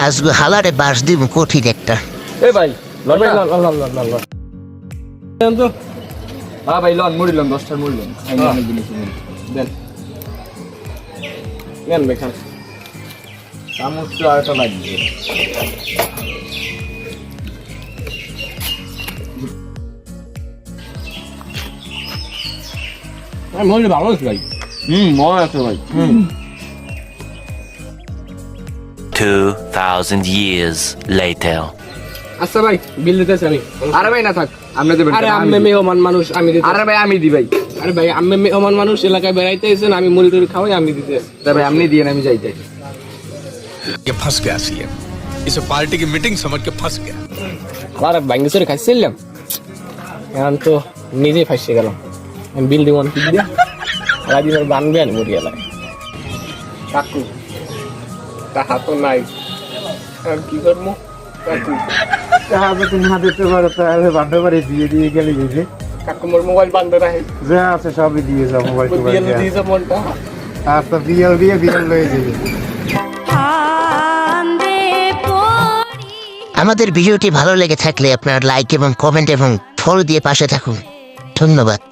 আজকে হালারে বাস দিব কঠিন একটা। এ ভাই লন ভাই লন তো হ্যাঁ ভাই লন মুড়ি লন 10টার মুড়ি লন অনেক জিনিস দেন নেন ভাই খান চামচ তো আরেকটা লাগবে মুড়ি ভালো আছে ভাই মজা আছে ভাই 2000 years later. আচ্ছা ভাই বিল দিতেছি আমি। আরে ভাই না থাক আপনি দেবেন আরে আম্মে মেহমান মানুষ আমি দিতে। আরে ভাই আমি দি ভাই আরে ভাই আম্মে মেহমান মানুষ এলাকায় বেড়াইতে এসেছেন আমি মুড়ি টুড়ি খাওয়াই আমি দিতে। ভাই আপনি দিয়ে আমি যাইতে ये फंस गया सीएम इसे पार्टी की मीटिंग समझ के फंस गया আরে ভাঙ্গি চুরি খাইছিলাম এখন তো নিজেই ফাঁসে গেলাম আমি বিল দিব কি দিয়া রাজিবার বানবে আর মুড়ি এলাকায় কাকু টাকা তো নাই আর কি করবো কাকু টাকা যদি না দিতে পারো তাহলে বান্ধব বাড়ি দিয়ে গেলে গেছে কাকু মোর মোবাইল বন্ধ রাখে যা আছে সবই দিয়ে যাও মোবাইল টোবাইল দিয়ে দিয়েছে মনটা আচ্ছা বিয়েল লয়ে যাবে। আমাদের ভিডিওটি ভালো লেগে থাকলে আপনার লাইক এবং কমেন্ট এবং ফলো দিয়ে পাশে থাকুন। ধন্যবাদ।